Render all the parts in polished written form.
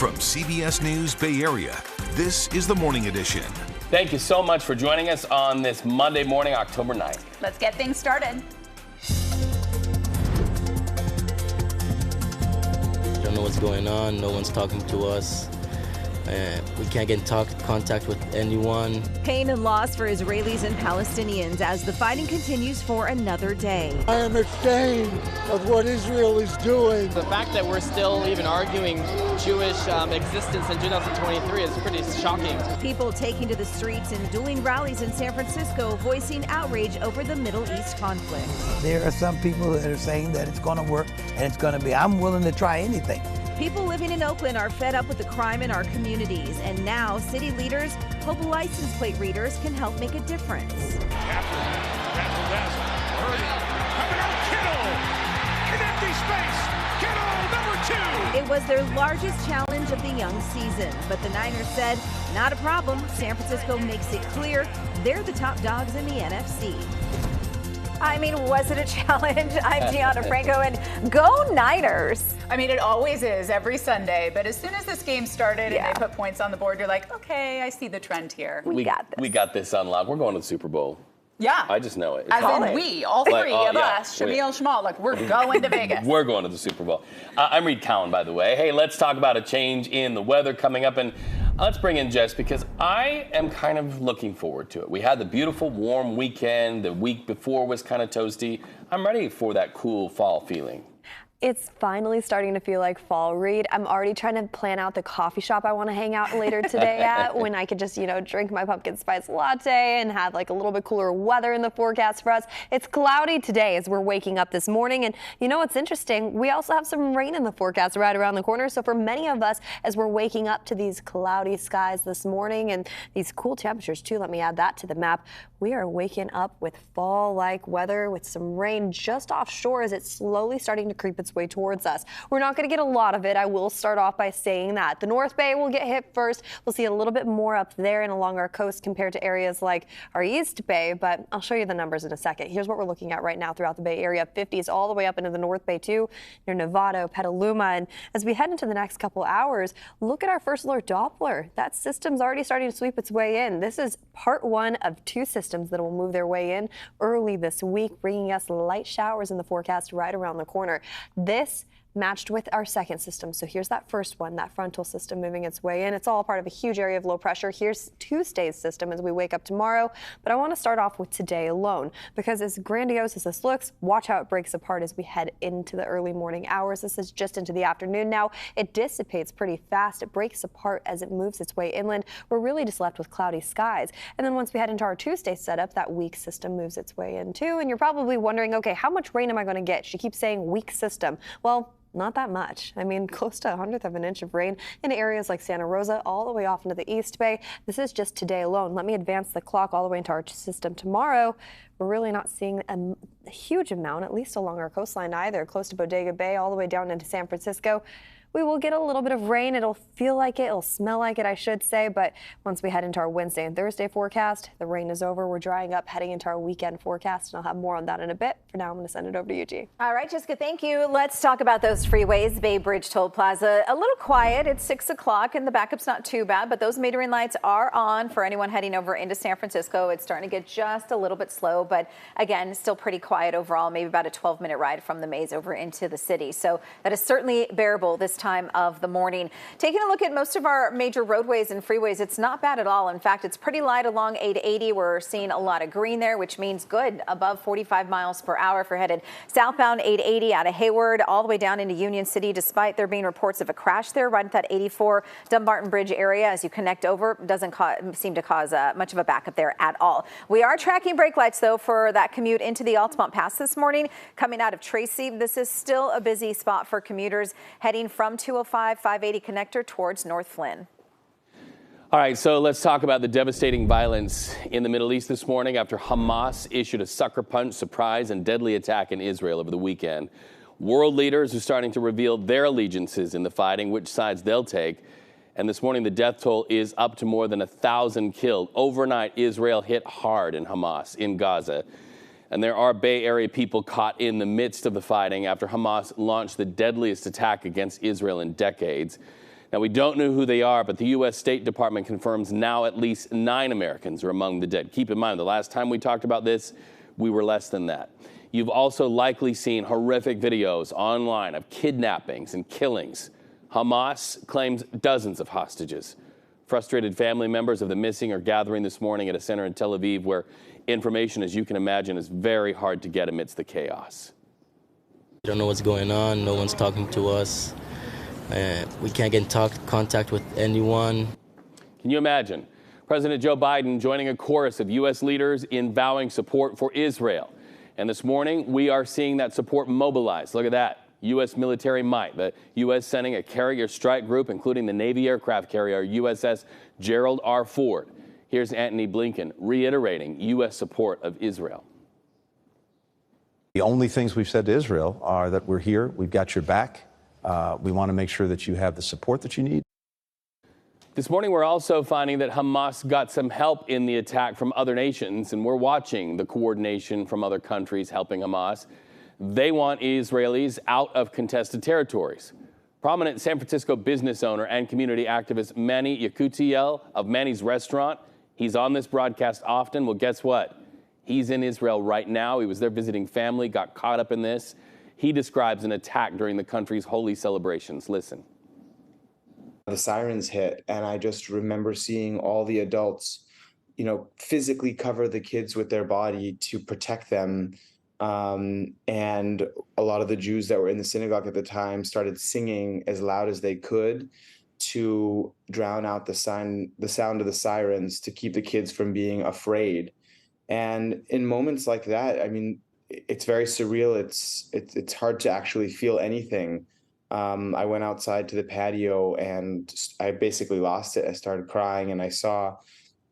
From CBS News Bay Area, this is the Morning Edition. Thank you so much for joining us on this Monday morning, October 9th. Let's get things started. Don't know what's going on. No one's talking to us. We can't get in contact with anyone. Pain and loss for Israelis and Palestinians as the fighting continues for another day. I am ashamed of what Israel is doing. The fact that we're still even arguing Jewish existence in 2023 is pretty shocking. People taking to the streets and doing rallies in San Francisco, voicing outrage over the Middle East conflict. There are some people that are saying that it's going to work and it's going to be. I'm willing to try anything. People living in Oakland are fed up with the crime in our communities, and now city leaders hope license plate readers can help make a difference. It was their largest challenge of the young season, but the Niners said, not a problem. San Francisco makes it clear they're the top dogs in the NFC. I mean, was it a challenge? I'm Gianna Franco, and go Niners. I mean, it always is every Sunday, but as soon as this game started and they put points on the board, you're like, okay, I see the trend here. We got this. We got this unlocked. We're going to the Super Bowl. Yeah. I just know it. As in we, all three of us, Shamil Shmal, like we're going to Vegas. We're going to the Super Bowl. I'm Reed Cowan, by the way. Hey, let's talk about a change in the weather coming up, and let's bring in Jess because I am kind of looking forward to it. We had the beautiful warm weekend. The week before was kind of toasty. I'm ready for that cool fall feeling. It's finally starting to feel like fall, Reed. I'm already trying to plan out the coffee shop I want to hang out later today at when I could just, drink my pumpkin spice latte and have like a little bit cooler weather in the forecast for us. It's cloudy today as we're waking up this morning. And you know what's interesting? We also have some rain in the forecast right around the corner. So for many of us, as we're waking up to these cloudy skies this morning and these cool temperatures too, let me add that to the map. We are waking up with fall-like weather with some rain just offshore as it's slowly starting to creep its way towards us. We're not going to get a lot of it. I will start off by saying that. The North Bay will get hit first. We'll see a little bit more up there and along our coast compared to areas like our East Bay, but I'll show you the numbers in a second. Here's what we're looking at right now throughout the Bay Area. 50s all the way up into the North Bay too, near Novato, Petaluma. And as we head into the next couple hours, look at our first alert Doppler. That system's already starting to sweep its way in. This is part one of two systems that will move their way in early this week, bringing us light showers in the forecast right around the corner. This matched with our second system. So here's that first one, that frontal system moving its way in. It's all part of a huge area of low pressure. Here's Tuesday's system as we wake up tomorrow. But I want to start off with today alone because as grandiose as this looks, watch how it breaks apart as we head into the early morning hours. This is just into the afternoon now. It dissipates pretty fast. It breaks apart as it moves its way inland. We're really just left with cloudy skies. And then once we head into our Tuesday setup, that weak system moves its way in too. And you're probably wondering, okay, how much rain am I going to get? She keeps saying weak system. Well, not that much. I mean, close to 1/100 of an inch of rain in areas like Santa Rosa all the way off into the East Bay. This is just today alone. Let me advance the clock all the way into our system tomorrow. We're really not seeing a huge amount, at least along our coastline either, close to Bodega Bay all the way down into San Francisco. We will get a little bit of rain. It'll feel like it. It'll smell like it, I should say. But once we head into our Wednesday and Thursday forecast, the rain is over. We're drying up heading into our weekend forecast. And I'll have more on that in a bit. For now, I'm going to send it over to you, G. All right, Jessica, thank you. Let's talk about those freeways. Bay Bridge Toll Plaza, a little quiet. It's 6 o'clock and the backup's not too bad. But those metering lights are on for anyone heading over into San Francisco. It's starting to get just a little bit slow. But again, still pretty quiet overall. Maybe about a 12-minute ride from the maze over into the city. So that is certainly bearable this time of the morning. Taking a look at most of our major roadways and freeways, it's not bad at all. In fact, it's pretty light along 880. We're seeing a lot of green there, which means good, above 45 miles per hour if we're headed southbound 880 out of Hayward all the way down into Union City, despite there being reports of a crash there right at that 84 Dumbarton Bridge area as you connect over. Doesn't seem to cause much of a backup there at all. We are tracking brake lights, though, for that commute into the Altamont Pass this morning. Coming out of Tracy, this is still a busy spot for commuters heading from 205-580 connector towards North Flynn. All right, so let's talk about the devastating violence in the Middle East this morning after Hamas issued a sucker punch, surprise, and deadly attack in Israel over the weekend. World leaders are starting to reveal their allegiances in the fighting, which sides they'll take. And this morning, the death toll is up to more than 1,000 killed. Overnight, Israel hit hard in Hamas in Gaza. And there are Bay Area people caught in the midst of the fighting after Hamas launched the deadliest attack against Israel in decades. Now, we don't know who they are, but the U.S. State Department confirms now at least 9 Americans are among the dead. Keep in mind, the last time we talked about this, we were less than that. You've also likely seen horrific videos online of kidnappings and killings. Hamas claims dozens of hostages. Frustrated family members of the missing are gathering this morning at a center in Tel Aviv where information, as you can imagine, is very hard to get amidst the chaos. We don't know what's going on. No one's talking to us. We can't get in contact with anyone. Can you imagine President Joe Biden joining a chorus of U.S. leaders in vowing support for Israel? And this morning, we are seeing that support mobilized. Look at that. U.S. military might. The U.S. sending a carrier strike group, including the Navy aircraft carrier USS Gerald R. Ford. Here's Antony Blinken reiterating U.S. support of Israel. The only things we've said to Israel are that we're here, we've got your back. We want to make sure that you have the support that you need. This morning, we're also finding that Hamas got some help in the attack from other nations, and we're watching the coordination from other countries helping Hamas. They want Israelis out of contested territories. Prominent San Francisco business owner and community activist Manny Yakutiel of Manny's Restaurant. He's on this broadcast often. Well, guess what? He's in Israel right now. He was there visiting family, got caught up in this. He describes an attack during the country's holy celebrations. Listen. The sirens hit, and I just remember seeing all the adults, physically cover the kids with their body to protect them. And a lot of the Jews that were in the synagogue at the time started singing as loud as they could to drown out the sound of the sirens to keep the kids from being afraid. And in moments like that, I mean, it's very surreal. It's hard to actually feel anything. I went outside to the patio and I basically lost it. I started crying, and I saw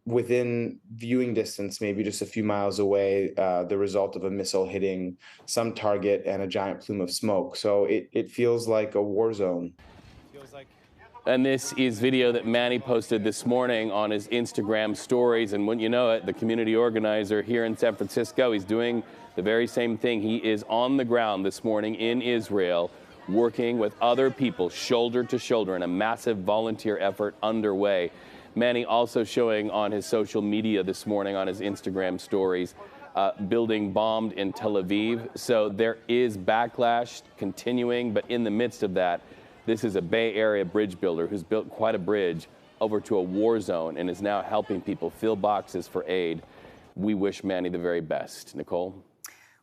within viewing distance, maybe just a few miles away, the result of a missile hitting some target and a giant plume of smoke. So it feels like a war zone. And this is video that Manny posted this morning on his Instagram stories. And wouldn't you know it, the community organizer here in San Francisco, he's doing the very same thing. He is on the ground this morning in Israel, working with other people shoulder to shoulder in a massive volunteer effort underway. Manny also showing on his social media this morning on his Instagram stories, building bombed in Tel Aviv. So there is backlash continuing, but in the midst of that, this is a Bay Area bridge builder who's built quite a bridge over to a war zone and is now helping people fill boxes for aid. We wish Manny the very best. Nicole?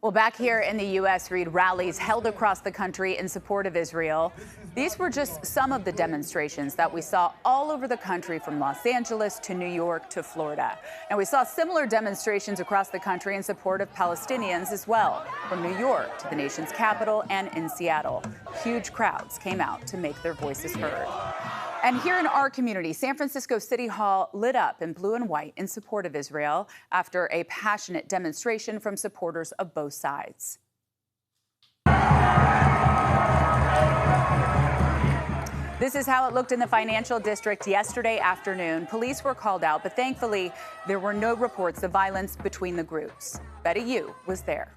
Well, back here in the U.S., Reed, rallies held across the country in support of Israel. These were just some of the demonstrations that we saw all over the country, from Los Angeles to New York to Florida. And we saw similar demonstrations across the country in support of Palestinians as well, from New York to the nation's capital and in Seattle. Huge crowds came out to make their voices heard. And here in our community, San Francisco City Hall lit up in blue and white in support of Israel after a passionate demonstration from supporters of both sides. This is how it looked in the financial district yesterday afternoon. Police were called out, but thankfully there were no reports of violence between the groups. Betty Yu was there.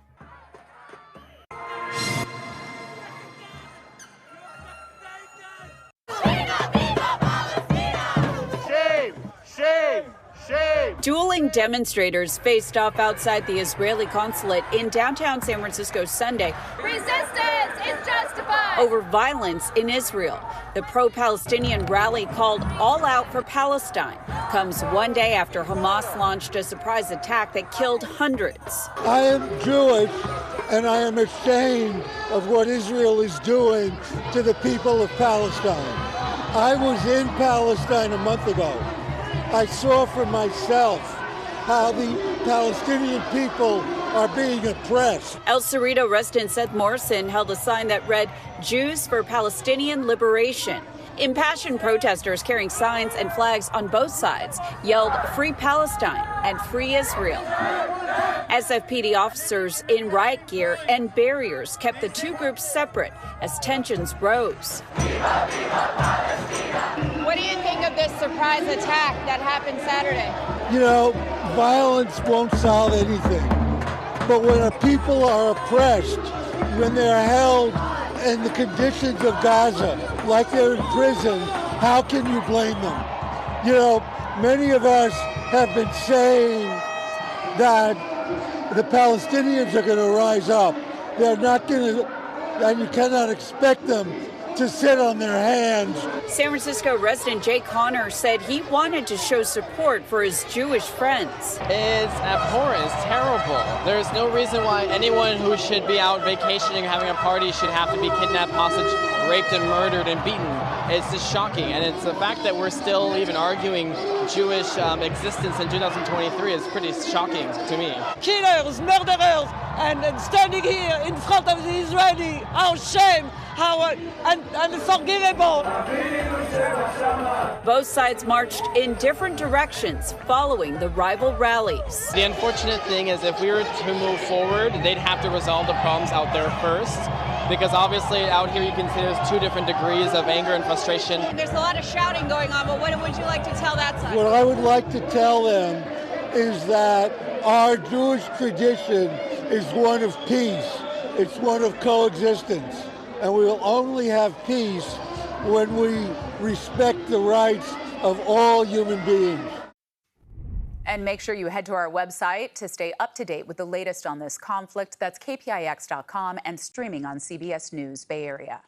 Dueling demonstrators faced off outside the Israeli consulate in downtown San Francisco Sunday. Resistance is justified. Over violence in Israel. The pro-Palestinian rally called All Out for Palestine comes one day after Hamas launched a surprise attack that killed hundreds. I am Jewish, and I am ashamed of what Israel is doing to the people of Palestine. I was in Palestine a month ago. I saw for myself how the Palestinian people are being oppressed. El Cerrito resident Seth Morrison held a sign that read, "Jews for Palestinian Liberation." Impassioned protesters carrying signs and flags on both sides yelled, "Free Palestine" and "Free Israel." SFPD officers in riot gear and barriers kept the two groups separate as tensions rose. What do you think of this surprise attack that happened Saturday? You know, violence won't solve anything. But when people are oppressed, when they're held in the conditions of Gaza, like they're in prison, how can you blame them? You know, many of us have been saying that the Palestinians are going to rise up. They're not going to, and you cannot expect them to sit on their hands. San Francisco resident Jay Connor said he wanted to show support for his Jewish friends. It's abhorrent, it's terrible. There's no reason why anyone who should be out vacationing, having a party, should have to be kidnapped, hostage, raped and murdered and beaten. It's just shocking, and it's the fact that we're still even arguing Jewish existence in 2023 is pretty shocking to me. Killers, murderers, and standing here in front of the Israeli, how shame, how unforgivable. Both sides marched in different directions following the rival rallies. The unfortunate thing is if we were to move forward, they'd have to resolve the problems out there first, because obviously out here you can see there's two different degrees of anger and frustration. There's a lot of shouting going on, but what would you like to tell that side? What I would like to tell them is that our Jewish tradition is one of peace. It's one of coexistence. And we will only have peace when we respect the rights of all human beings. And make sure you head to our website to stay up to date with the latest on this conflict. That's KPIX.com and streaming on CBS News Bay Area.